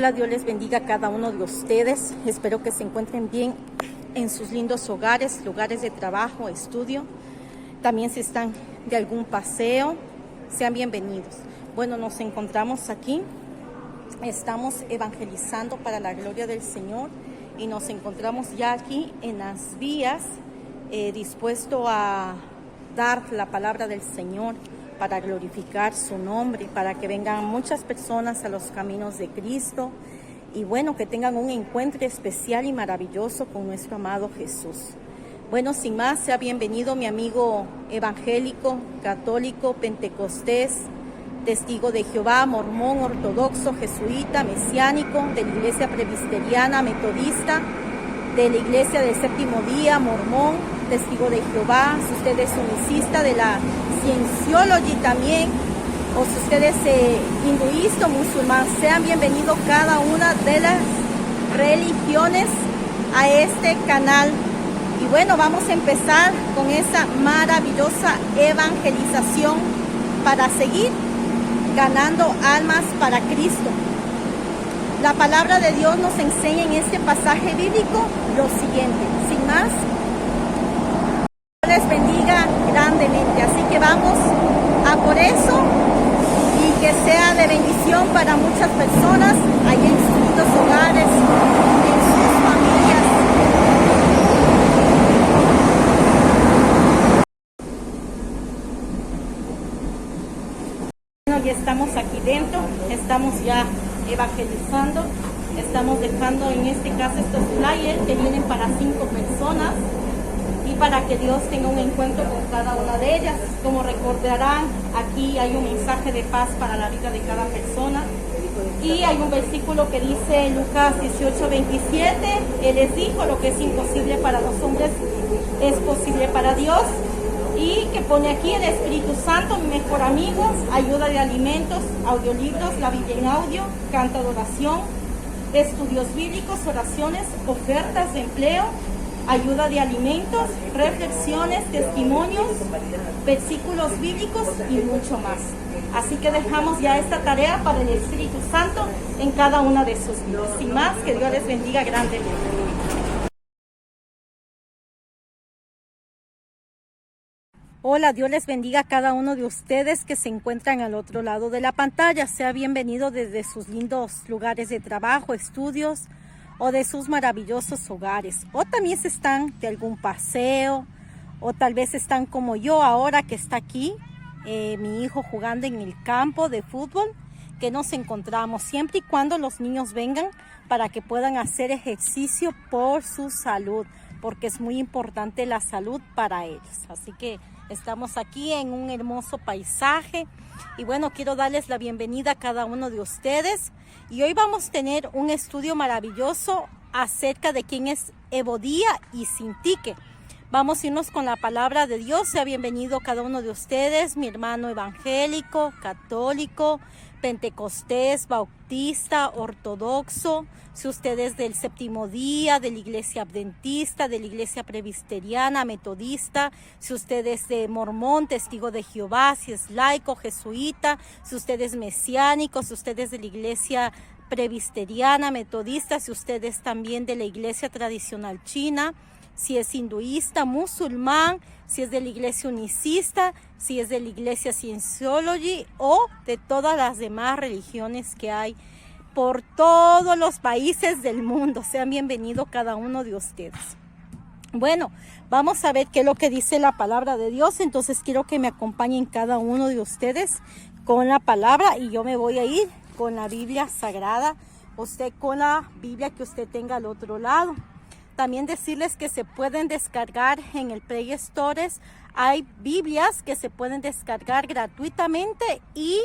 Hola, Dios les bendiga a cada uno de ustedes. Espero que se encuentren bien en sus lindos hogares, lugares de trabajo, estudio. También si están de algún paseo, sean bienvenidos. Bueno, nos encontramos aquí. Estamos evangelizando para la gloria del Señor y nos encontramos ya aquí en las vías, dispuesto a dar la palabra del Señor para glorificar su nombre, para que vengan muchas personas a los caminos de Cristo y bueno, que tengan un encuentro especial y maravilloso con nuestro amado Jesús. Bueno, sin más, sea bienvenido mi amigo evangélico, católico, pentecostés, testigo de Jehová, mormón, ortodoxo, jesuita, mesiánico, de la iglesia presbiteriana, metodista, de la iglesia del séptimo día, mormón, testigo de Jehová, si usted es unicista, de la Cienciology también, o si usted es hinduista o musulmán, sean bienvenidos cada una de las religiones a este canal. Y bueno, vamos a empezar con esa maravillosa evangelización para seguir ganando almas para Cristo. La palabra de Dios nos enseña en este pasaje bíblico lo siguiente, sin más, les bendiga grandemente, así que vamos a por eso y que sea de bendición para muchas personas allá en sus lindos hogares, en sus familias. Bueno, ya estamos aquí dentro, estamos ya evangelizando, estamos dejando en este caso estos flyers que vienen para 5 personas y para que Dios tenga un encuentro con cada una de ellas. Como recordarán, aquí hay un mensaje de paz para la vida de cada persona y hay un versículo que dice Lucas 18:27, Él les dijo: lo que es imposible para los hombres es posible para Dios. Y que pone aquí el Espíritu Santo, mi mejor amigo, ayuda de alimentos, audiolibros, la Biblia en audio, canto de oración, estudios bíblicos, oraciones, ofertas de empleo, ayuda de alimentos, reflexiones, testimonios, versículos bíblicos y mucho más. Así que dejamos ya esta tarea para el Espíritu Santo en cada una de sus vidas. Sin más, que Dios les bendiga grandemente. Hola, Dios les bendiga a cada uno de ustedes que se encuentran al otro lado de la pantalla. Sea bienvenido desde sus lindos lugares de trabajo, estudios o de sus maravillosos hogares. O también se están de algún paseo o tal vez están como yo ahora que está aquí, mi hijo jugando en el campo de fútbol, que nos encontramos siempre y cuando los niños vengan para que puedan hacer ejercicio por su salud, porque es muy importante la salud para ellos. Así que estamos aquí en un hermoso paisaje y bueno, quiero darles la bienvenida a cada uno de ustedes y hoy vamos a tener un estudio maravilloso acerca de quién es Evodía y Sintique. Vamos a irnos con la palabra de Dios. Sea bienvenido cada uno de ustedes, mi hermano evangélico, católico, pentecostés, bautista, ortodoxo, si usted es del séptimo día, de la iglesia adventista, de la iglesia presbiteriana, metodista, si usted es de mormón, testigo de Jehová, si es laico, jesuita, si usted es mesiánico, si usted es de la iglesia presbiteriana, metodista, si usted es también de la iglesia tradicional china, si es hinduista, musulmán, si es de la iglesia unicista, si es de la iglesia Cienciology o de todas las demás religiones que hay por todos los países del mundo. Sean bienvenidos cada uno de ustedes. Bueno, vamos a ver qué es lo que dice la palabra de Dios. Entonces quiero que me acompañen cada uno de ustedes con la palabra y yo me voy a ir con la Biblia Sagrada, usted con la Biblia que usted tenga al otro lado. También decirles que se pueden descargar en el Play Store. Hay Biblias que se pueden descargar gratuitamente y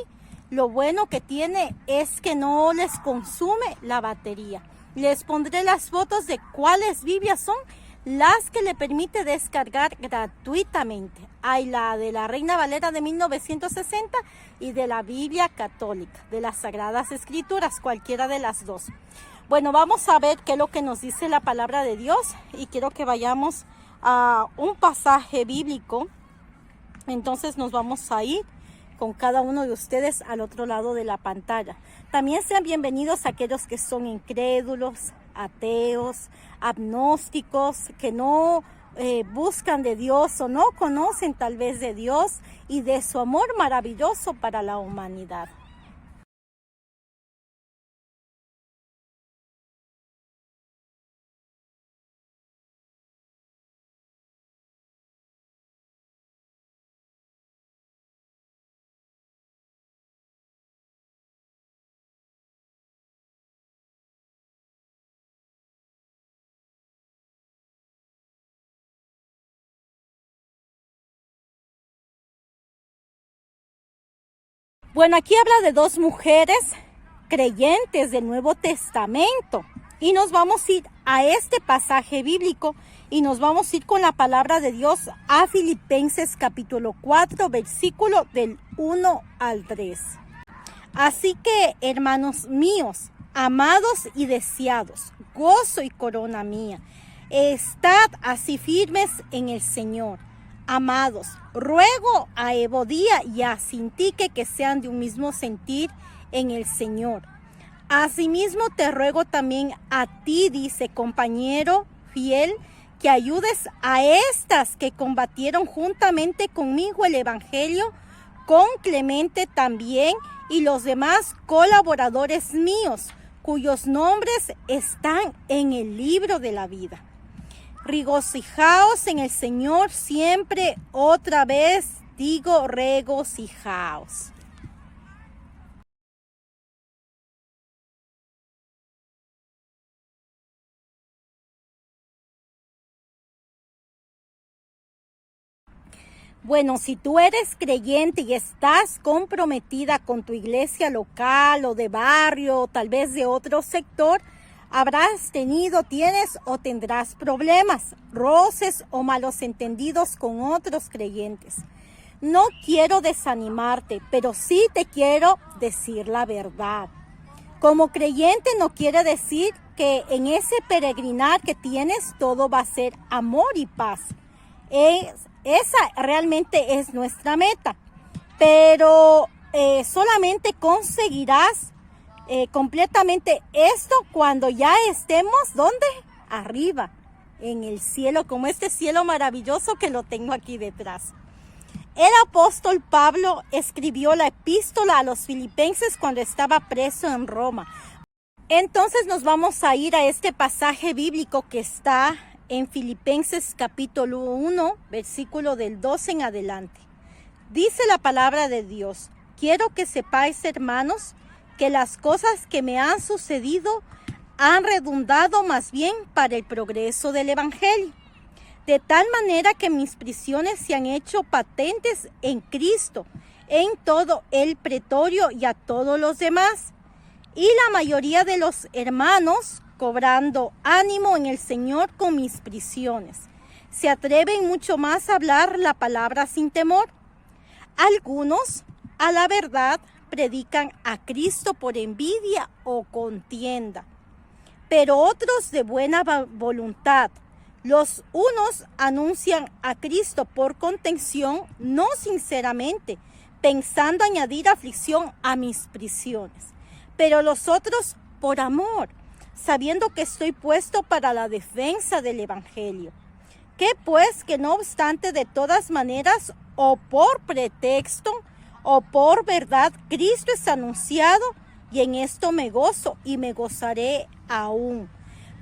lo bueno que tiene es que no les consume la batería. Les pondré las fotos de cuáles Biblias son las que le permite descargar gratuitamente. Hay la de la Reina Valera de 1960 y de la Biblia Católica, de las Sagradas Escrituras, cualquiera de las dos. Bueno, vamos a ver qué es lo que nos dice la palabra de Dios y quiero que vayamos a un pasaje bíblico. Entonces nos vamos a ir con cada uno de ustedes al otro lado de la pantalla. También sean bienvenidos aquellos que son incrédulos, ateos, agnósticos, que no buscan de Dios o no conocen tal vez de Dios y de su amor maravilloso para la humanidad. Bueno, aquí habla de dos mujeres creyentes del Nuevo Testamento y nos vamos a ir a este pasaje bíblico y nos vamos a ir con la palabra de Dios a Filipenses capítulo 4, versículo del 1 al 3. Así que, hermanos míos, amados y deseados, gozo y corona mía, estad así firmes en el Señor. Amados, ruego a Evodía y a Sintique que sean de un mismo sentir en el Señor. Asimismo te ruego también a ti, dice, compañero fiel, que ayudes a estas que combatieron juntamente conmigo el Evangelio, con Clemente también y los demás colaboradores míos, cuyos nombres están en el libro de la vida. Regocijaos en el Señor siempre, otra vez digo regocijaos. Bueno, si tú eres creyente y estás comprometida con tu iglesia local o de barrio, o tal vez de otro sector, habrás tenido, tienes o tendrás problemas, roces o malos entendidos con otros creyentes. No quiero desanimarte, pero sí te quiero decir la verdad. Como creyente no quiere decir que en ese peregrinar que tienes todo va a ser amor y paz. Esa realmente es nuestra meta, pero solamente conseguirás completamente esto cuando ya estemos, ¿dónde? Arriba, en el cielo, como este cielo maravilloso que lo tengo aquí detrás. El apóstol Pablo escribió la epístola a los filipenses cuando estaba preso en Roma. Entonces nos vamos a ir a este pasaje bíblico que está en Filipenses capítulo 1, versículo del 12 en adelante. Dice la palabra de Dios: quiero que sepáis, hermanos, que las cosas que me han sucedido han redundado más bien para el progreso del Evangelio, de tal manera que mis prisiones se han hecho patentes en Cristo, en todo el pretorio y a todos los demás. Y la mayoría de los hermanos, cobrando ánimo en el Señor con mis prisiones, se atreven mucho más a hablar la palabra sin temor. Algunos, a la verdad, predican a Cristo por envidia o contienda, pero otros de buena voluntad. Los unos anuncian a Cristo por contención, no sinceramente, pensando añadir aflicción a mis prisiones, pero los otros por amor, sabiendo que estoy puesto para la defensa del Evangelio. ¿Qué pues? Que no obstante, de todas maneras, o por pretexto, o por verdad, Cristo es anunciado, y en esto me gozo y me gozaré aún.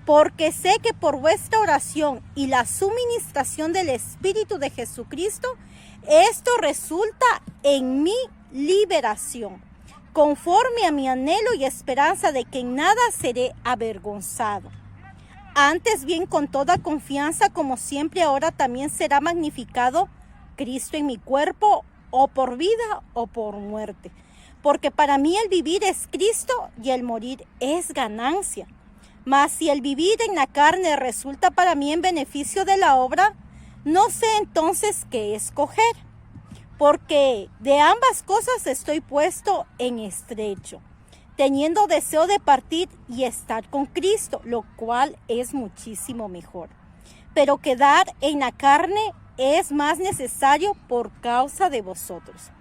Porque sé que por vuestra oración y la suministración del Espíritu de Jesucristo, esto resulta en mi liberación, conforme a mi anhelo y esperanza de que en nada seré avergonzado. Antes bien, con toda confianza, como siempre ahora, también será magnificado Cristo en mi cuerpo, o por vida o por muerte. Porque para mí el vivir es Cristo y el morir es ganancia. Mas si el vivir en la carne resulta para mí en beneficio de la obra, no sé entonces qué escoger. Porque de ambas cosas estoy puesto en estrecho, teniendo deseo de partir y estar con Cristo, lo cual es muchísimo mejor. Pero quedar en la carne es más necesario por causa de vosotros.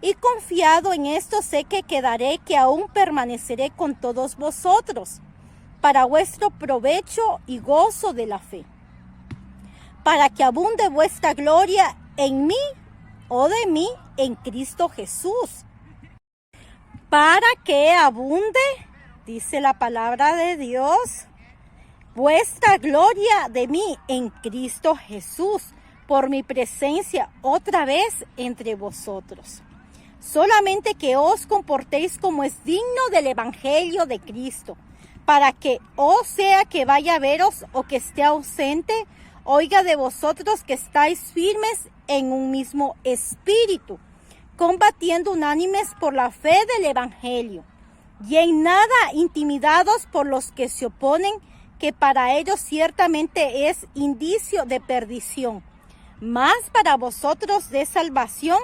Y confiado en esto sé que quedaré, que aún permaneceré con todos vosotros, para vuestro provecho y gozo de la fe, para que abunde vuestra gloria en mí o de mí en Cristo Jesús. Para que abunde, dice la palabra de Dios, vuestra gloria de mí en Cristo Jesús, por mi presencia otra vez entre vosotros. Solamente que os comportéis como es digno del Evangelio de Cristo, para que, o sea que vaya a veros o que esté ausente, oiga de vosotros que estáis firmes en un mismo espíritu, combatiendo unánimes por la fe del Evangelio, y en nada intimidados por los que se oponen, que para ellos ciertamente es indicio de perdición, mas para vosotros de salvación,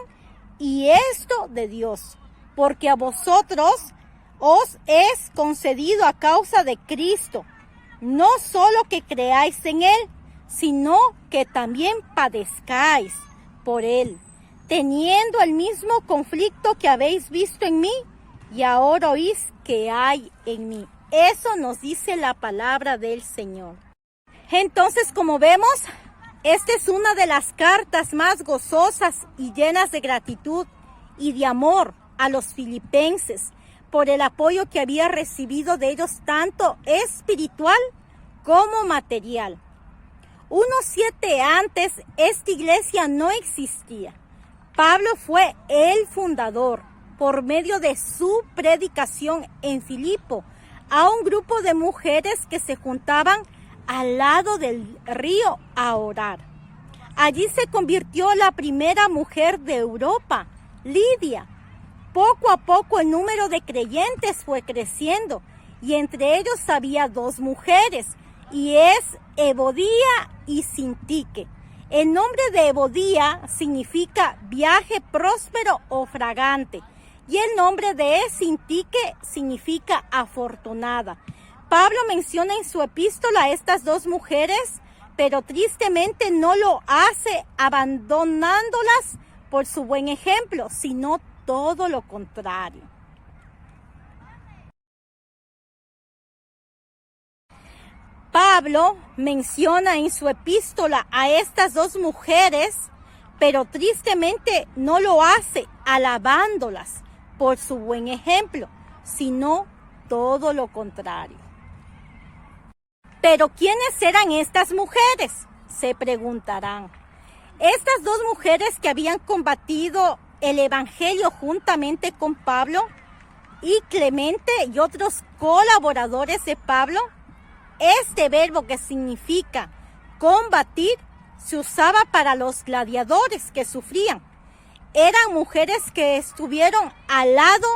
y esto de Dios, porque a vosotros os es concedido a causa de Cristo, no solo que creáis en Él, sino que también padezcáis por Él, teniendo el mismo conflicto que habéis visto en mí y ahora oís que hay en mí. Eso nos dice la palabra del Señor. Entonces, como vemos, esta es una de las cartas más gozosas y llenas de gratitud y de amor a los filipenses por el apoyo que había recibido de ellos, tanto espiritual como material. Unos 7 antes, esta iglesia no existía. Pablo fue el fundador, por medio de su predicación en Filipo, a un grupo de mujeres que se juntaban al lado del río a orar. Allí se convirtió la primera mujer de Europa, Lidia. Poco a poco el número de creyentes fue creciendo y entre ellos había 2 mujeres, y es Evodía y Sintique. El nombre de Evodía significa viaje próspero o fragante, y el nombre de Sintique significa afortunada. Pablo menciona en su epístola a estas 2 mujeres, pero tristemente no lo hace abandonándolas por su buen ejemplo, sino todo lo contrario. Pablo menciona en su epístola a estas 2 mujeres, pero tristemente no lo hace alabándolas por su buen ejemplo, sino todo lo contrario. ¿Pero quiénes eran estas mujeres?, se preguntarán. Estas 2 mujeres que habían combatido el Evangelio juntamente con Pablo y Clemente y otros colaboradores de Pablo. Este verbo, que significa combatir, se usaba para los gladiadores que sufrían. Eran mujeres que estuvieron al lado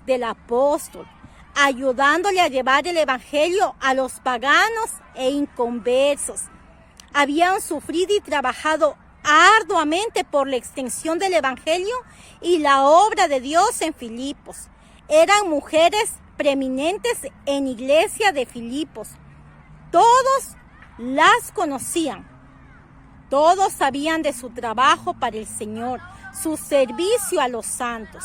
del apóstol, ayudándole a llevar el Evangelio a los paganos e inconversos. Habían sufrido y trabajado arduamente por la extensión del Evangelio y la obra de Dios en Filipos. Eran mujeres preeminentes en iglesia de Filipos. Todos las conocían. Todos sabían de su trabajo para el Señor, su servicio a los santos.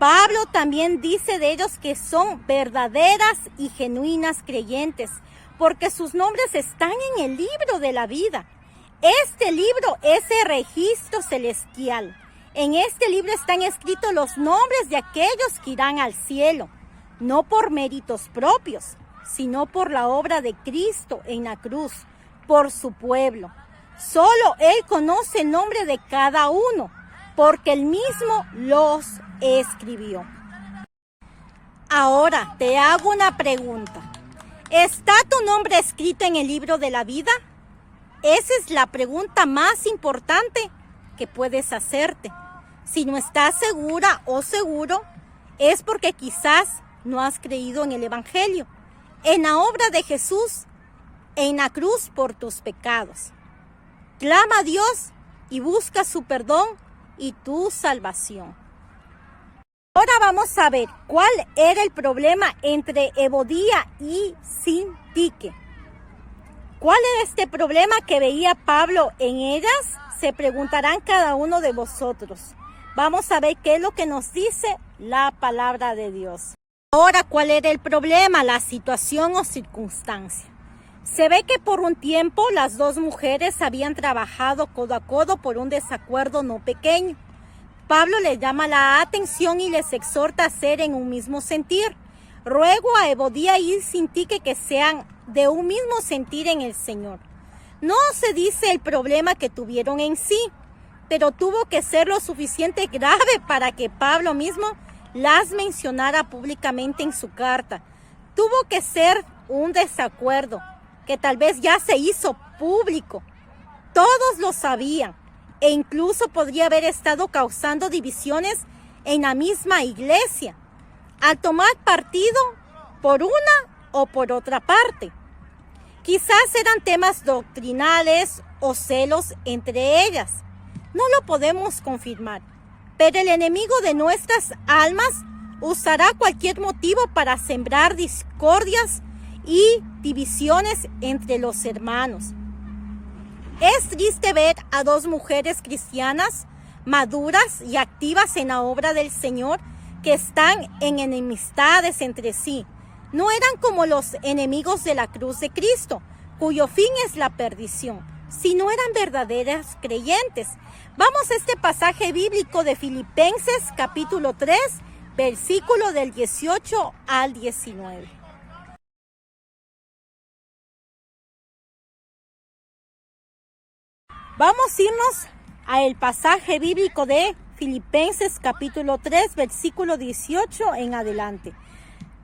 Pablo también dice de ellos que son verdaderas y genuinas creyentes, porque sus nombres están en el libro de la vida. Este libro es el registro celestial. En este libro están escritos los nombres de aquellos que irán al cielo, no por méritos propios, sino por la obra de Cristo en la cruz, por su pueblo. Solo Él conoce el nombre de cada uno, porque Él mismo los escribió. Ahora te hago una pregunta. ¿Está tu nombre escrito en el libro de la vida? Esa es la pregunta más importante que puedes hacerte. Si no estás segura o seguro, es porque quizás no has creído en el Evangelio, en la obra de Jesús, en la cruz por tus pecados. Clama a Dios y busca su perdón y tu salvación. Ahora vamos a ver cuál era el problema entre Evodía y Sintique. ¿Cuál era este problema que veía Pablo en ellas? Se preguntarán cada uno de vosotros. Vamos a ver qué es lo que nos dice la palabra de Dios. Ahora, ¿cuál era el problema, la situación o circunstancia? Se ve que por un tiempo las dos mujeres habían trabajado codo a codo por un desacuerdo no pequeño. Pablo les llama la atención y les exhorta a ser en un mismo sentir. Ruego a Evodía y Sintique que sean de un mismo sentir en el Señor. No se dice el problema que tuvieron en sí, pero tuvo que ser lo suficiente grave para que Pablo mismo las mencionara públicamente en su carta. Tuvo que ser un desacuerdo que tal vez ya se hizo público. Todos lo sabían e incluso podría haber estado causando divisiones en la misma iglesia al tomar partido por una o por otra parte. Quizás eran temas doctrinales o celos entre ellas. No lo podemos confirmar, pero el enemigo de nuestras almas usará cualquier motivo para sembrar discordias y divisiones entre los hermanos. Es triste ver a dos mujeres cristianas maduras y activas en la obra del Señor que están en enemistades entre sí. No eran como los enemigos de la cruz de Cristo, cuyo fin es la perdición, sino eran verdaderas creyentes. Vamos a este pasaje bíblico de Filipenses capítulo 3, versículo del 18 al 19. Vamos a irnos al pasaje bíblico de Filipenses capítulo 3, versículo 18 en adelante.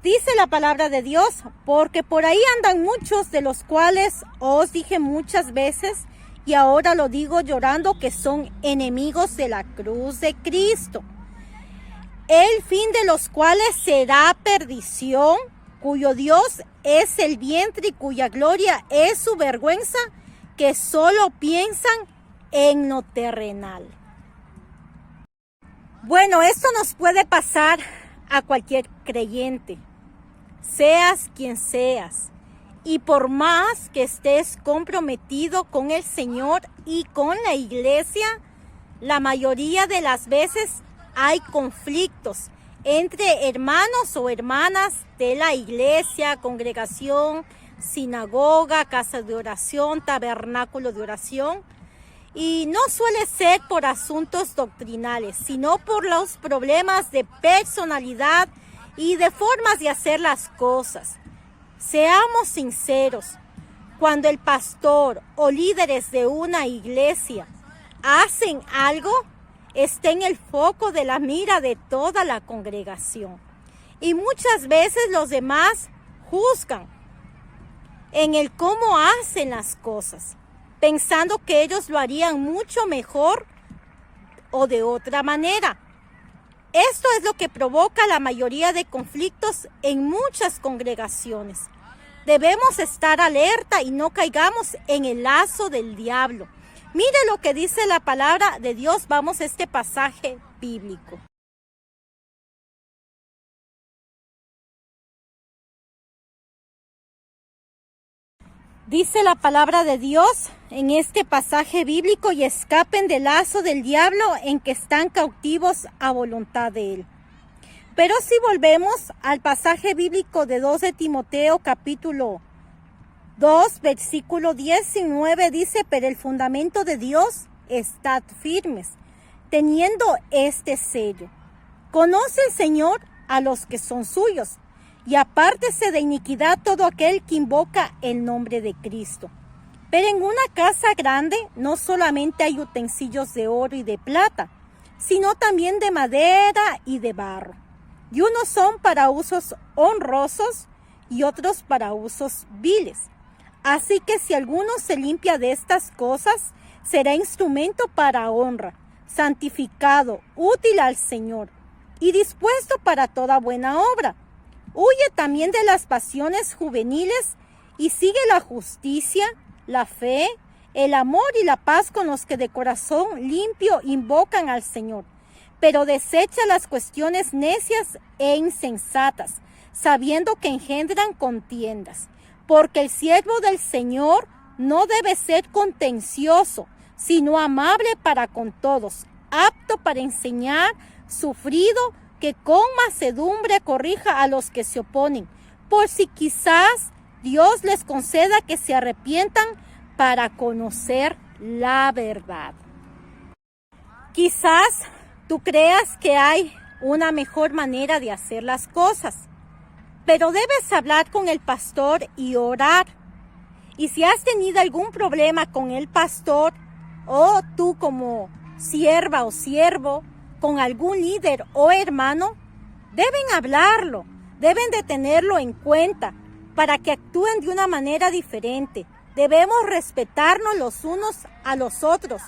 Dice la palabra de Dios, porque por ahí andan muchos de los cuales os dije muchas veces, y ahora lo digo llorando, que son enemigos de la cruz de Cristo, el fin de los cuales será perdición, cuyo Dios es el vientre y cuya gloria es su vergüenza, que solo piensan en lo terrenal. Bueno, esto nos puede pasar a cualquier creyente, seas quien seas, y por más que estés comprometido con el Señor y con la iglesia, la mayoría de las veces hay conflictos entre hermanos o hermanas de la iglesia, congregación, sinagoga, casa de oración, tabernáculo de oración. Y no suele ser por asuntos doctrinales, sino por los problemas de personalidad y de formas de hacer las cosas. Seamos sinceros, cuando el pastor o líderes de una iglesia hacen algo, está en el foco de la mira de toda la congregación. Y muchas veces los demás juzgan en el cómo hacen las cosas, pensando que ellos lo harían mucho mejor o de otra manera. Esto es lo que provoca la mayoría de conflictos en muchas congregaciones. Debemos estar alerta y no caigamos en el lazo del diablo. Mire lo que dice la palabra de Dios. Vamos a este pasaje bíblico. Dice la palabra de Dios en este pasaje bíblico: y escapen del lazo del diablo en que están cautivos a voluntad de él. Pero si volvemos al pasaje bíblico de 2 de Timoteo capítulo 2, versículo 19, dice: pero el fundamento de Dios estad firmes, teniendo este sello. Conoce el Señor a los que son suyos, y apártese de iniquidad todo aquel que invoca el nombre de Cristo. Pero en una casa grande no solamente hay utensilios de oro y de plata, sino también de madera y de barro. Y unos son para usos honrosos y otros para usos viles. Así que si alguno se limpia de estas cosas, será instrumento para honra, santificado, útil al Señor y dispuesto para toda buena obra. Huye también de las pasiones juveniles y sigue la justicia, la fe, el amor y la paz con los que de corazón limpio invocan al Señor. Pero desecha las cuestiones necias e insensatas, sabiendo que engendran contiendas. Porque el siervo del Señor no debe ser contencioso, sino amable para con todos, apto para enseñar, sufrido, que con mansedumbre corrija a los que se oponen, por si quizás Dios les conceda que se arrepientan para conocer la verdad. Quizás tú creas que hay una mejor manera de hacer las cosas, pero debes hablar con el pastor y orar. Y si has tenido algún problema con el pastor, o tú como sierva o siervo, con algún líder o hermano, deben hablarlo, deben de tenerlo en cuenta para que actúen de una manera diferente. Debemos respetarnos los unos a los otros,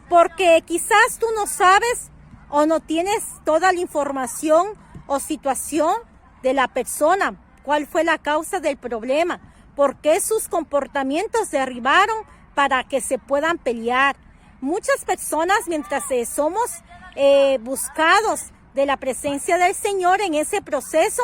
porque quizás tú no sabes o no tienes toda la información o situación de la persona, cuál fue la causa del problema, por qué sus comportamientos derribaron para que se puedan pelear. Muchas personas, mientras somos buscados de la presencia del Señor en ese proceso,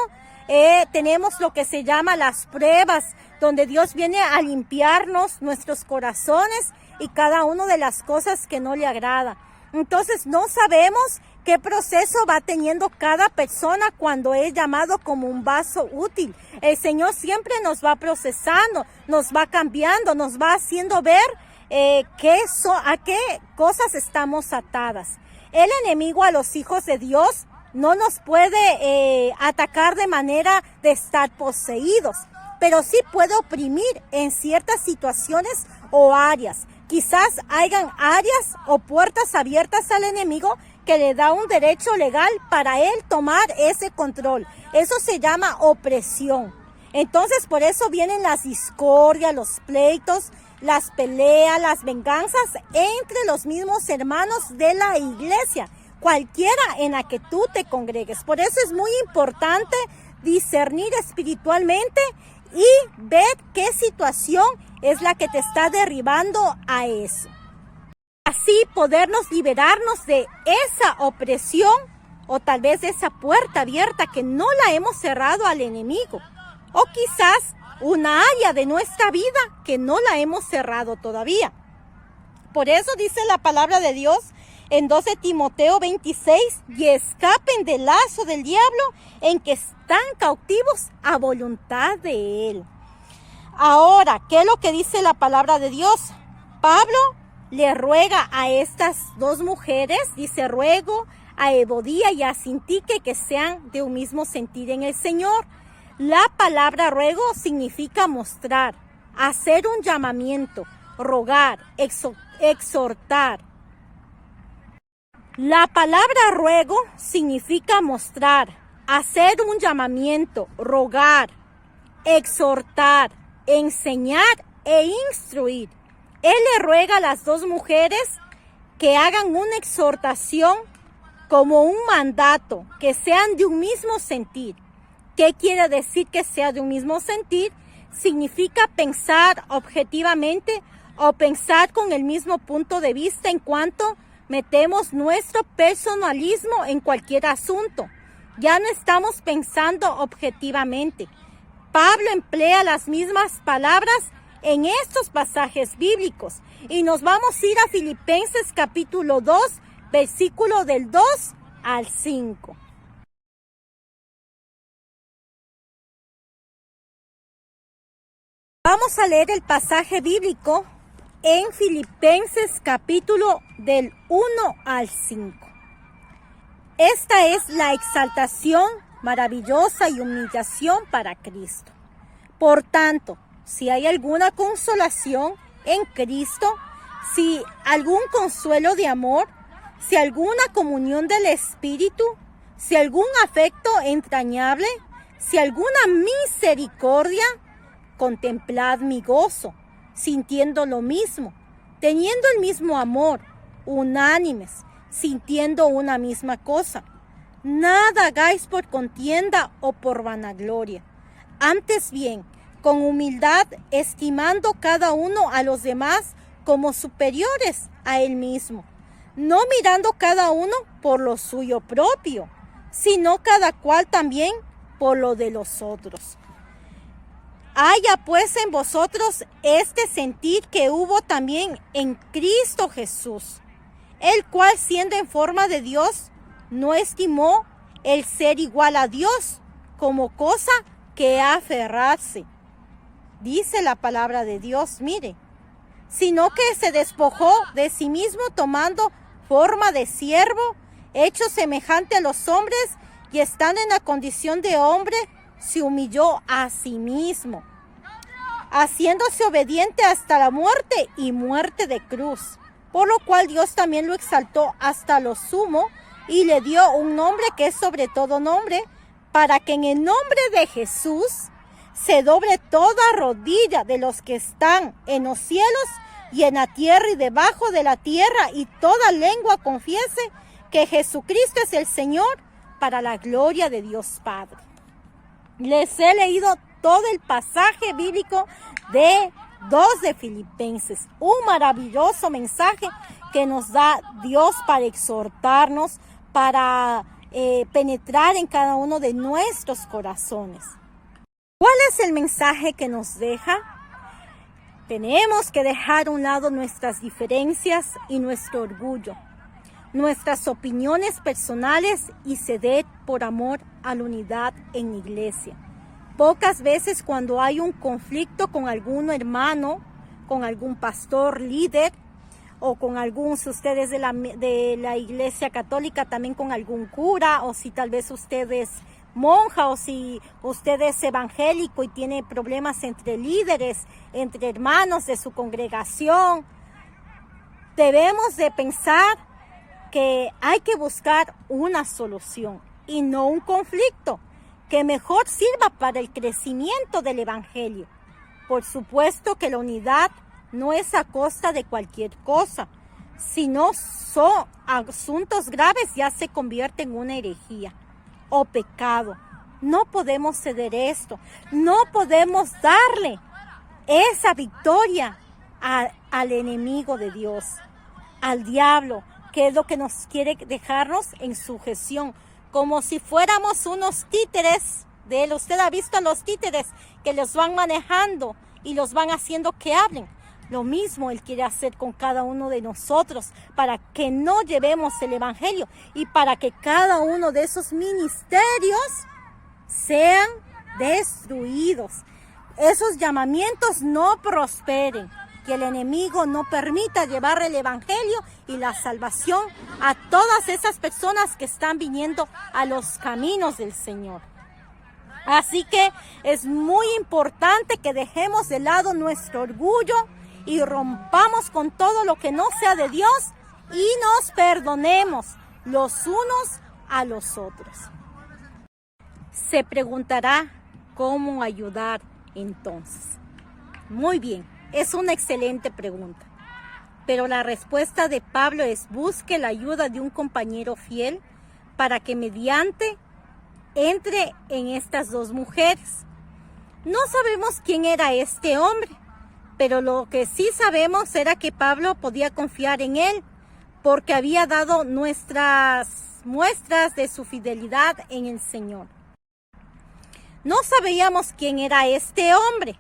tenemos lo que se llama las pruebas, donde Dios viene a limpiarnos nuestros corazones y cada una de las cosas que no le agrada. Entonces no sabemos qué proceso va teniendo cada persona cuando es llamado como un vaso útil. El Señor siempre nos va procesando, nos va cambiando, nos va haciendo ver a qué cosas estamos atadas. El enemigo a los hijos de Dios no nos puede atacar de manera de estar poseídos, pero sí puede oprimir en ciertas situaciones o áreas. Quizás hayan áreas o puertas abiertas al enemigo que le da un derecho legal para él tomar ese control. Eso se llama opresión. Entonces, por eso vienen las discordias, los pleitos, las peleas, las venganzas entre los mismos hermanos de la iglesia, cualquiera en la que tú te congregues. Por eso es muy importante discernir espiritualmente y ver qué situación es la que te está derribando a eso. Así podernos liberarnos de esa opresión o tal vez de esa puerta abierta que no la hemos cerrado al enemigo. O quizás una área de nuestra vida que no la hemos cerrado todavía. Por eso dice la palabra de Dios en 12 Timoteo 26, y escapen del lazo del diablo en que están cautivos a voluntad de él. Ahora, ¿qué es lo que dice la palabra de Dios? Pablo le ruega a estas dos mujeres, dice, ruego a Evodía y a Sintique que sean de un mismo sentir en el Señor. La palabra ruego significa mostrar, hacer un llamamiento, rogar, exhortar. La palabra ruego significa mostrar, hacer un llamamiento, rogar, exhortar, enseñar e instruir. Él le ruega a las dos mujeres que hagan una exhortación como un mandato, que sean de un mismo sentir. ¿Qué quiere decir que sea de un mismo sentir? Significa pensar objetivamente o pensar con el mismo punto de vista en cuanto metemos nuestro personalismo en cualquier asunto. Ya no estamos pensando objetivamente. Pablo emplea las mismas palabras en estos pasajes bíblicos y nos vamos a ir a Filipenses capítulo 2, versículo del 2 al 5. Vamos a leer el pasaje bíblico en Filipenses capítulo del 1 al 5. Esta es la exaltación maravillosa y humillación para Cristo. Por tanto, si hay alguna consolación en Cristo, si algún consuelo de amor, si alguna comunión del Espíritu, si algún afecto entrañable, si alguna misericordia, contemplad mi gozo, sintiendo lo mismo, teniendo el mismo amor, unánimes, sintiendo una misma cosa. Nada hagáis por contienda o por vanagloria. Antes bien, con humildad, estimando cada uno a los demás como superiores a él mismo, no mirando cada uno por lo suyo propio, sino cada cual también por lo de los otros. Haya pues en vosotros este sentir que hubo también en Cristo Jesús, el cual siendo en forma de Dios, no estimó el ser igual a Dios como cosa que aferrarse. Dice la palabra de Dios, mire, sino que se despojó de sí mismo tomando forma de siervo, hecho semejante a los hombres, y estando en la condición de hombre, se humilló a sí mismo, haciéndose obediente hasta la muerte y muerte de cruz, por lo cual Dios también lo exaltó hasta lo sumo y le dio un nombre que es sobre todo nombre, para que en el nombre de Jesús se doble toda rodilla de los que están en los cielos y en la tierra y debajo de la tierra, y toda lengua confiese que Jesucristo es el Señor, para la gloria de Dios Padre. Les he leído todo el pasaje bíblico de 2 de Filipenses, un maravilloso mensaje que nos da Dios para exhortarnos, para penetrar en cada uno de nuestros corazones. ¿Cuál es el mensaje que nos deja? Tenemos que dejar a un lado nuestras diferencias y nuestro orgullo, nuestras opiniones personales, y ceder por amor a la unidad en la iglesia. Pocas veces cuando hay un conflicto con algún hermano, con algún pastor líder, o con algún, si usted es de la iglesia católica, también con algún cura, o si tal vez usted es monja, o si usted es evangélico y tiene problemas entre líderes, entre hermanos de su congregación, debemos de pensar que hay que buscar una solución y no un conflicto que mejor sirva para el crecimiento del evangelio. Por supuesto que la unidad no es a costa de cualquier cosa. Si no son asuntos graves, ya se convierte en una herejía o pecado. No podemos ceder esto. No podemos darle esa victoria al enemigo de Dios, al diablo, que es lo que nos quiere dejarnos en sujeción, como si fuéramos unos títeres de él. Usted ha visto a los títeres que los van manejando y los van haciendo que hablen. Lo mismo Él quiere hacer con cada uno de nosotros, para que no llevemos el evangelio y para que cada uno de esos ministerios sean destruidos. Esos llamamientos no prosperen, que el enemigo no permita llevar el evangelio y la salvación a todas esas personas que están viniendo a los caminos del Señor. Así que es muy importante que dejemos de lado nuestro orgullo y rompamos con todo lo que no sea de Dios y nos perdonemos los unos a los otros. Se preguntará cómo ayudar entonces. Muy bien, es una excelente pregunta. Pero la respuesta de Pablo es: busque la ayuda de un compañero fiel para que mediante entre en estas dos mujeres. No sabemos quién era este hombre, pero lo que sí sabemos era que Pablo podía confiar en él, porque había dado nuestras muestras de su fidelidad en el Señor. No sabíamos quién era este hombre,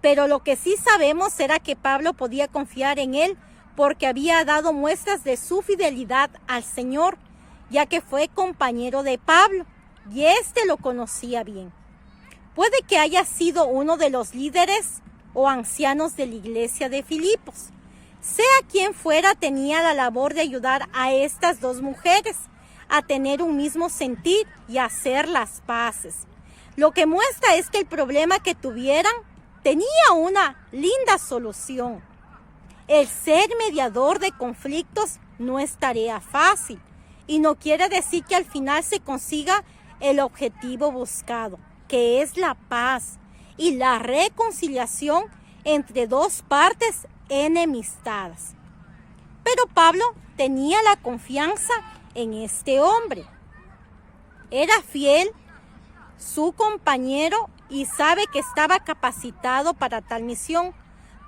pero lo que sí sabemos era que Pablo podía confiar en él, porque había dado muestras de su fidelidad al Señor, ya que fue compañero de Pablo, y éste lo conocía bien. Puede que haya sido uno de los líderes o ancianos de la iglesia de Filipos. Sea quien fuera, tenía la labor de ayudar a estas dos mujeres a tener un mismo sentir y hacer las paces. Lo que muestra es que el problema que tuvieran tenía una linda solución. El ser mediador de conflictos no es tarea fácil, y no quiere decir que al final se consiga el objetivo buscado, que es la paz y la reconciliación entre dos partes enemistadas. Pero Pablo tenía la confianza en este hombre. Era fiel su compañero y sabe que estaba capacitado para tal misión.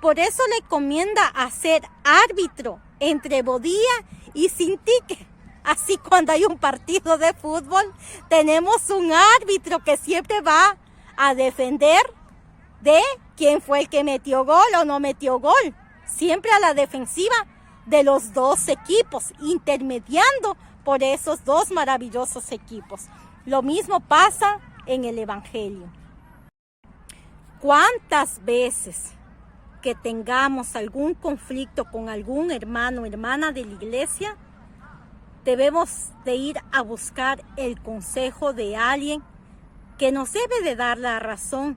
Por eso le encomienda a ser árbitro entre Bodía y Sintique. Así cuando hay un partido de fútbol, tenemos un árbitro que siempre va a defender de quién fue el que metió gol o no metió gol. Siempre a la defensiva de los dos equipos, intermediando por esos dos maravillosos equipos. Lo mismo pasa en el Evangelio. ¿Cuántas veces que tengamos algún conflicto con algún hermano o hermana de la iglesia, debemos de ir a buscar el consejo de alguien que nos debe de dar la razón,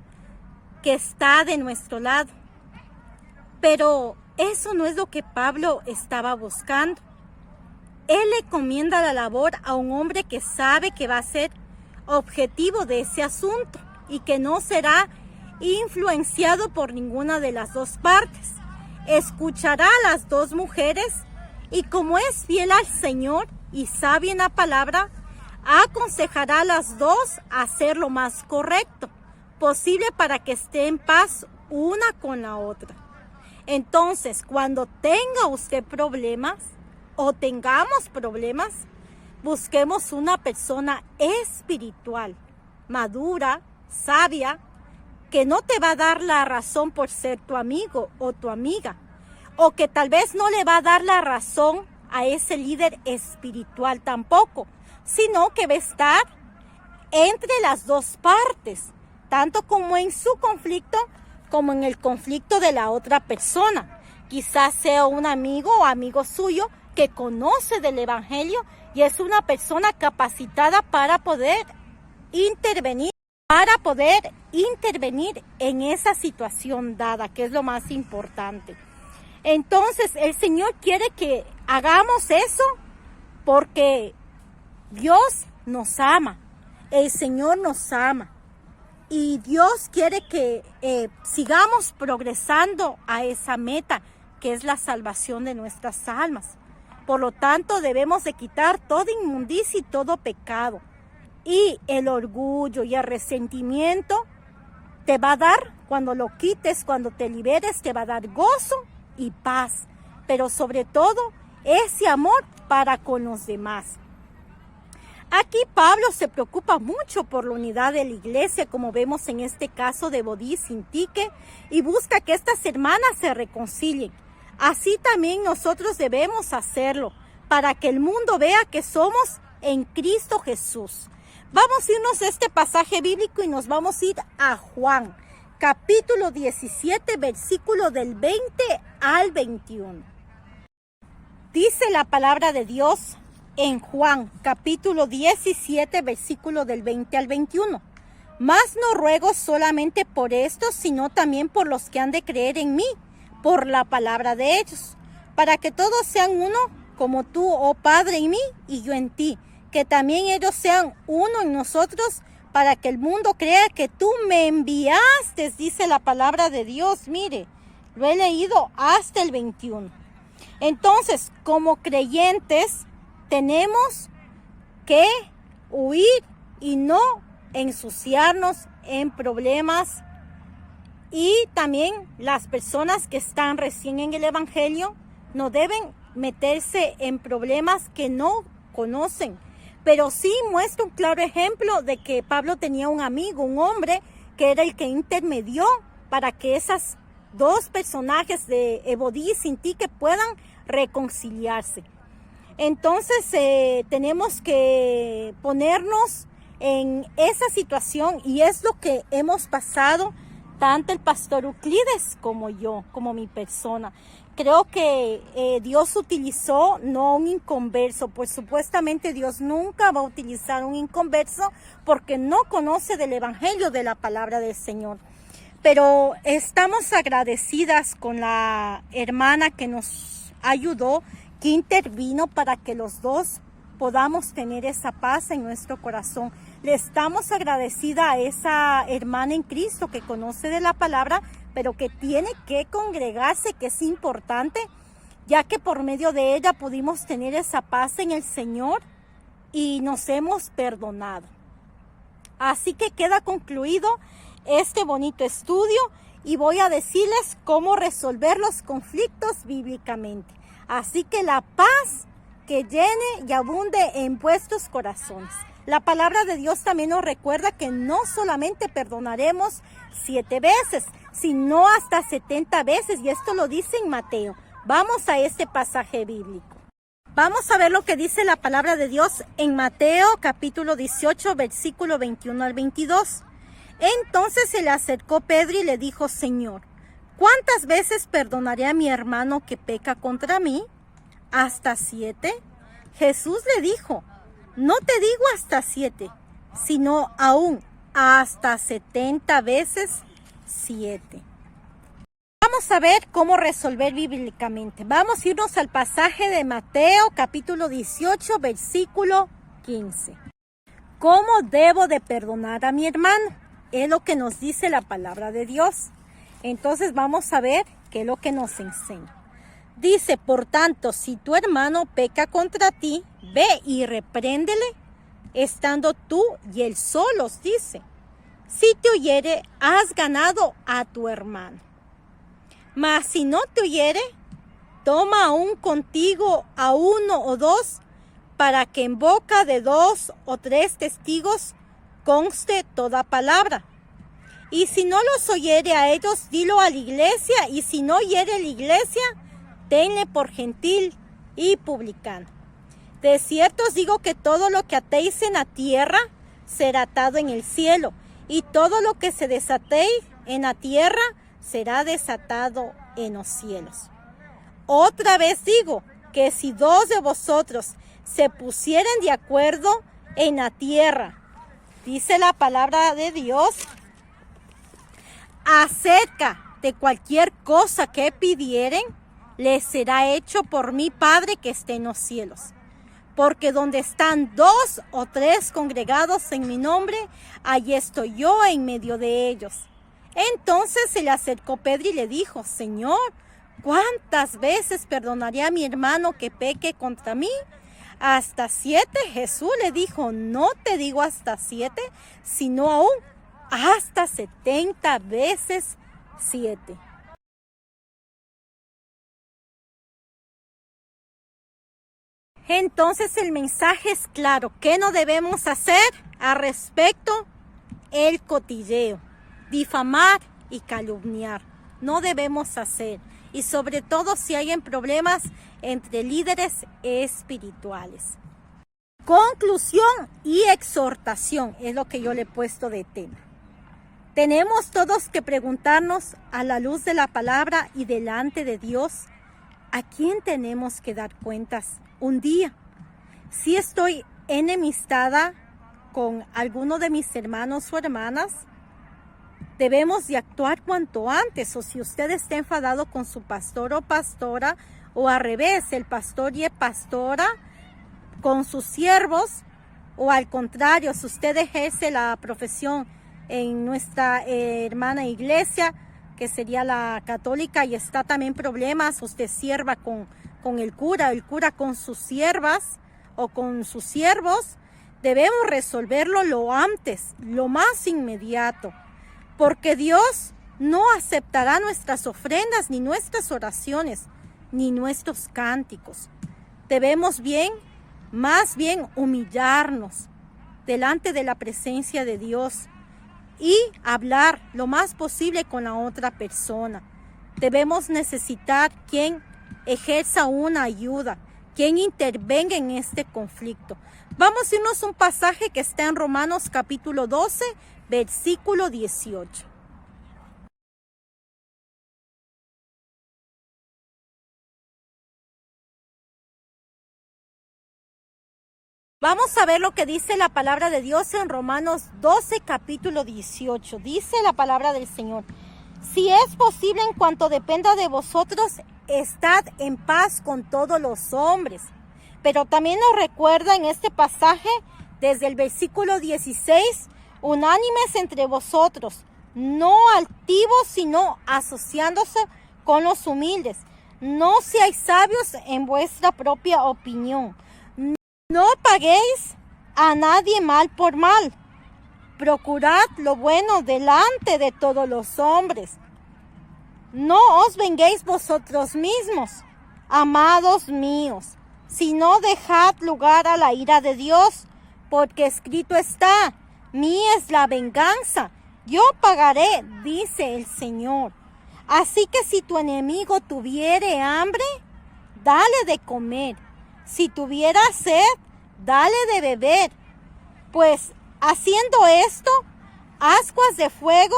que está de nuestro lado? Pero eso no es lo que Pablo estaba buscando. Él le encomienda la labor a un hombre que sabe que va a ser objetivo de ese asunto y que no será influenciado por ninguna de las dos partes. Escuchará a las dos mujeres y, como es fiel al Señor y sabe en la palabra, aconsejará a las dos a hacer lo más correcto posible para que esté en paz una con la otra. Entonces, cuando tenga usted problemas o tengamos problemas, busquemos una persona espiritual, madura, sabia, que no te va a dar la razón por ser tu amigo o tu amiga, o que tal vez no le va a dar la razón a ese líder espiritual tampoco, sino que va a estar entre las dos partes, tanto como en su conflicto como en el conflicto de la otra persona. Quizás sea un amigo o amigo suyo que conoce del Evangelio y es una persona capacitada para poder intervenir en esa situación dada, que es lo más importante. Entonces, el Señor quiere que hagamos eso porque Dios nos ama, el Señor nos ama y Dios quiere que sigamos progresando a esa meta, que es la salvación de nuestras almas. Por lo tanto, debemos de quitar toda inmundicia y todo pecado. Y el orgullo y el resentimiento te va a dar, cuando lo quites, cuando te liberes, te va a dar gozo y paz. Pero sobre todo, ese amor para con los demás. Aquí Pablo se preocupa mucho por la unidad de la iglesia, como vemos en este caso de Evodía y Sintique, y busca que estas hermanas se reconcilien. Así también nosotros debemos hacerlo, para que el mundo vea que somos en Cristo Jesús. Vamos a irnos a este pasaje bíblico y nos vamos a ir a Juan, capítulo 17, versículo del 20 al 21. Dice la palabra de Dios en Juan, capítulo 17, versículo del 20 al 21. Mas no ruego solamente por estos, sino también por los que han de creer en mí, por la palabra de ellos, para que todos sean uno, como tú, oh Padre, en mí y yo en ti, que también ellos sean uno en nosotros, para que el mundo crea que tú me enviaste, dice la palabra de Dios. Mire, lo he leído hasta el 21. Entonces, como creyentes, tenemos que huir y no ensuciarnos en problemas. Y también las personas que están recién en el Evangelio no deben meterse en problemas que no conocen. Pero sí muestra un claro ejemplo de que Pablo tenía un amigo, un hombre, que era el que intermedió para que esas dos personajes de Evodía y Sintique puedan reconciliarse. Entonces tenemos que ponernos en esa situación, y es lo que hemos pasado tanto el pastor Euclides como yo, como mi persona. Creo que Dios utilizó no un inconverso, pues supuestamente Dios nunca va a utilizar un inconverso porque no conoce del Evangelio, de la palabra del Señor. Pero estamos agradecidas con la hermana que nos ayudó, que intervino para que los dos podamos tener esa paz en nuestro corazón. Le estamos agradecida a esa hermana en Cristo que conoce de la palabra, pero que tiene que congregarse, que es importante, ya que por medio de ella pudimos tener esa paz en el Señor y nos hemos perdonado. Así que queda concluido este bonito estudio y voy a decirles cómo resolver los conflictos bíblicamente. Así que la paz que llene y abunde en vuestros corazones. La palabra de Dios también nos recuerda que no solamente perdonaremos 7 veces, sino hasta 70 veces. Y esto lo dice en Mateo. Vamos a este pasaje bíblico. Vamos a ver lo que dice la palabra de Dios en Mateo capítulo 18, versículo 21 al 22. Entonces se le acercó Pedro y le dijo: Señor, ¿cuántas veces perdonaré a mi hermano que peca contra mí? ¿Hasta 7? Jesús le dijo: no te digo hasta 7, sino aún hasta 70 veces 7. Vamos a ver cómo resolver bíblicamente. Vamos a irnos al pasaje de Mateo capítulo 18, versículo 15. ¿Cómo debo de perdonar a mi hermano? Es lo que nos dice la palabra de Dios. Entonces vamos a ver qué es lo que nos enseña. Dice: por tanto, si tu hermano peca contra ti, ve y repréndele, estando tú y él solos, dice. Si te oyere, has ganado a tu hermano. Mas si no te oyere, toma aún contigo a 1 o 2, para que en boca de 2 o 3 testigos conste toda palabra. Y si no los oyere a ellos, dilo a la iglesia, y si no oyere la iglesia, tenle por gentil y publicano. De cierto os digo que todo lo que atéis en la tierra será atado en el cielo, y todo lo que se desatéis en la tierra será desatado en los cielos. Otra vez digo que si 2 de vosotros se pusieren de acuerdo en la tierra, dice la palabra de Dios, acerca de cualquier cosa que pidieren, les será hecho por mi Padre que esté en los cielos. Porque donde están 2 o 3 congregados en mi nombre, allí estoy yo en medio de ellos. Entonces se le acercó Pedro y le dijo: Señor, ¿cuántas veces perdonaré a mi hermano que peque contra mí? ¿Hasta 7? Jesús le dijo: no te digo hasta 7, sino aún hasta 70 veces 7. Entonces el mensaje es claro. ¿Qué no debemos hacer al respecto? El cotilleo, difamar y calumniar. No debemos hacer. Y sobre todo si hay problemas entre líderes espirituales. Conclusión y exhortación es lo que yo le he puesto de tema. Tenemos todos que preguntarnos a la luz de la palabra y delante de Dios, ¿a quién tenemos que dar cuentas un día? Si estoy enemistada con alguno de mis hermanos o hermanas, debemos de actuar cuanto antes. O si usted está enfadado con su pastor o pastora, o al revés, el pastor y pastora con sus siervos, o al contrario, si usted ejerce la profesión en nuestra hermana iglesia, que sería la católica, y está también problemas, usted sierva con el cura con sus siervas o con sus siervos, debemos resolverlo lo antes, lo más inmediato, porque Dios no aceptará nuestras ofrendas, ni nuestras oraciones, ni nuestros cánticos. Debemos más bien humillarnos delante de la presencia de Dios y hablar lo más posible con la otra persona. Debemos necesitar quien ejerza una ayuda, quien intervenga en este conflicto. Vamos a irnos a un pasaje que está en Romanos capítulo 12, versículo 18. Vamos a ver lo que dice la palabra de Dios en Romanos 12, capítulo 18. Dice la palabra del Señor: si es posible, en cuanto dependa de vosotros, estad en paz con todos los hombres. Pero también nos recuerda en este pasaje, desde el versículo 16, unánimes entre vosotros, no altivos, sino asociándose con los humildes. No seáis sabios en vuestra propia opinión. No paguéis a nadie mal por mal. Procurad lo bueno delante de todos los hombres. No os venguéis vosotros mismos, amados míos, sino dejad lugar a la ira de Dios, porque escrito está: mía es la venganza, yo pagaré, dice el Señor. Así que si tu enemigo tuviere hambre, dale de comer. Si tuviera sed, dale de beber. Pues haciendo esto, ascuas de fuego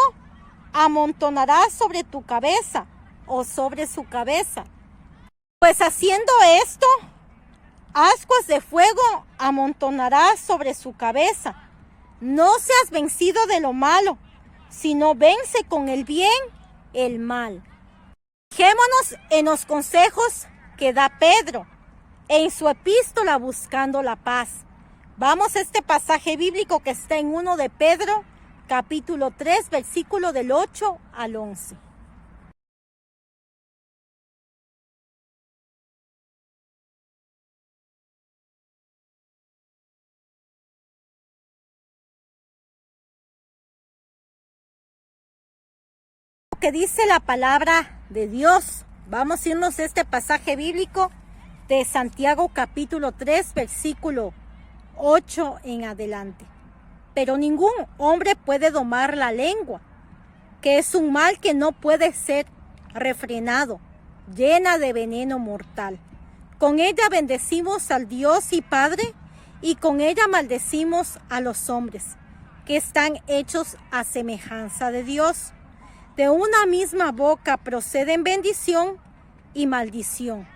amontonarás sobre tu cabeza o sobre su cabeza. Pues haciendo esto, ascuas de fuego amontonarás sobre su cabeza. No seas vencido de lo malo, sino vence con el bien el mal. Fijémonos en los consejos que da Pedro en su epístola Buscando la Paz. Vamos a este pasaje bíblico que está en 1 de Pedro, capítulo 3, versículo del 8 al 11. Que dice la palabra de Dios. Vamos a irnos a este pasaje bíblico de Santiago capítulo 3, versículo 8 en adelante. Pero ningún hombre puede domar la lengua, que es un mal que no puede ser refrenado, llena de veneno mortal. Con ella bendecimos al Dios y Padre, y con ella maldecimos a los hombres, que están hechos a semejanza de Dios. De una misma boca proceden bendición y maldición.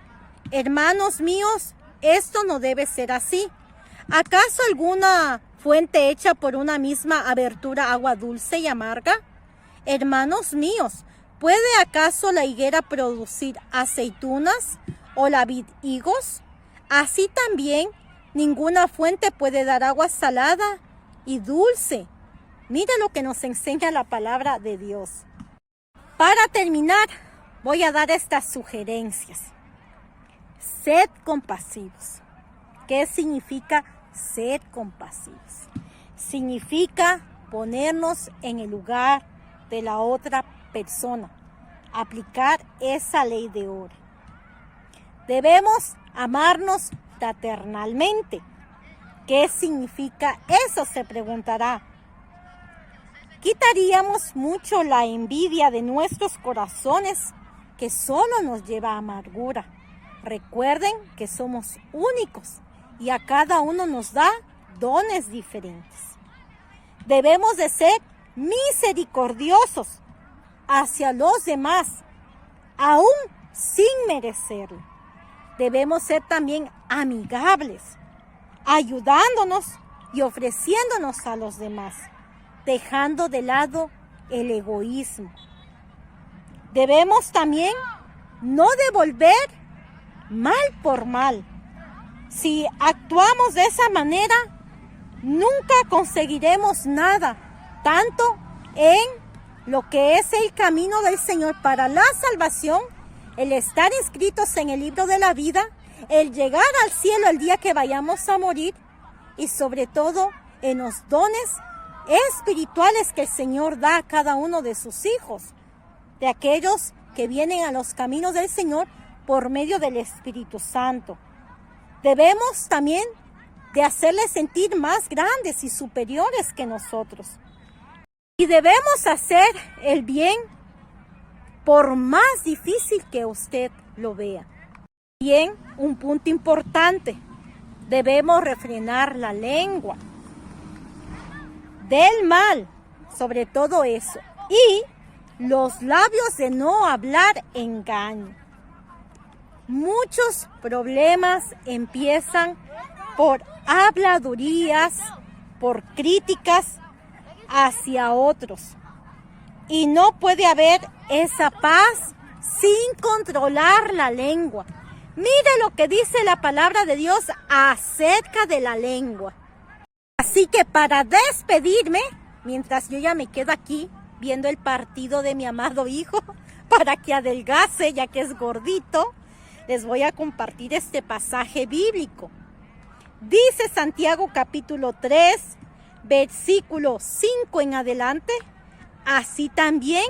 Hermanos míos, esto no debe ser así. ¿Acaso alguna fuente hecha por una misma abertura agua dulce y amarga? Hermanos míos, ¿puede acaso la higuera producir aceitunas o la vid higos? Así también ninguna fuente puede dar agua salada y dulce. Mira lo que nos enseña la palabra de Dios. Para terminar, voy a dar estas sugerencias. Sed compasivos. ¿Qué significa ser compasivos? Significa ponernos en el lugar de la otra persona. Aplicar esa ley de oro. Debemos amarnos fraternalmente. ¿Qué significa eso? Se preguntará. Quitaríamos mucho la envidia de nuestros corazones, que solo nos lleva a amargura. Recuerden que somos únicos y a cada uno nos da dones diferentes. Debemos de ser misericordiosos hacia los demás, aún sin merecerlo. Debemos ser también amigables, ayudándonos y ofreciéndonos a los demás, dejando de lado el egoísmo. Debemos también no devolver mal por mal. Si actuamos de esa manera, nunca conseguiremos nada, tanto en lo que es el camino del Señor para la salvación, el estar inscritos en el libro de la vida, el llegar al cielo el día que vayamos a morir, y sobre todo en los dones espirituales que el Señor da a cada uno de sus hijos, de aquellos que vienen a los caminos del Señor por medio del Espíritu Santo. Debemos también de hacerles sentir más grandes y superiores que nosotros. Y debemos hacer el bien por más difícil que usted lo vea. Bien, un punto importante, debemos refrenar la lengua del mal, sobre todo eso, y los labios de no hablar engaño. Muchos problemas empiezan por habladurías, por críticas hacia otros. Y no puede haber esa paz sin controlar la lengua. Mire lo que dice la palabra de Dios acerca de la lengua. Así que para despedirme, mientras yo ya me quedo aquí viendo el partido de mi amado hijo, para que adelgace ya que es gordito, les voy a compartir este pasaje bíblico. Dice Santiago capítulo 3, versículo 5 en adelante: así también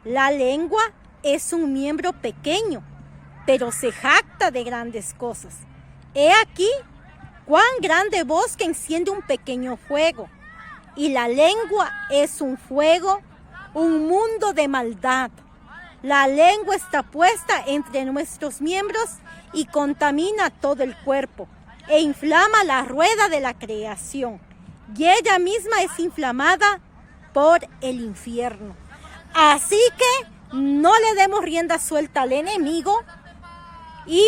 la lengua es un miembro pequeño, pero se jacta de grandes cosas. He aquí cuán grande bosque enciende un pequeño fuego, y la lengua es un fuego, un mundo de maldad. La lengua está puesta entre nuestros miembros y contamina todo el cuerpo e inflama la rueda de la creación. Y ella misma es inflamada por el infierno. Así que no le demos rienda suelta al enemigo y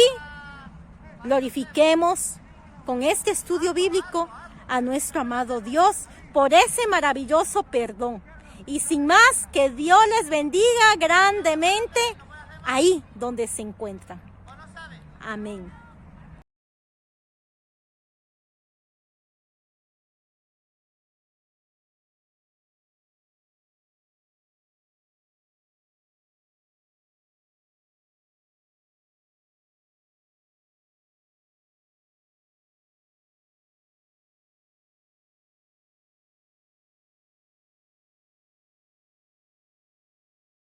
glorifiquemos con este estudio bíblico a nuestro amado Dios por ese maravilloso perdón. Y sin más, que Dios les bendiga grandemente ahí donde se encuentran. Amén.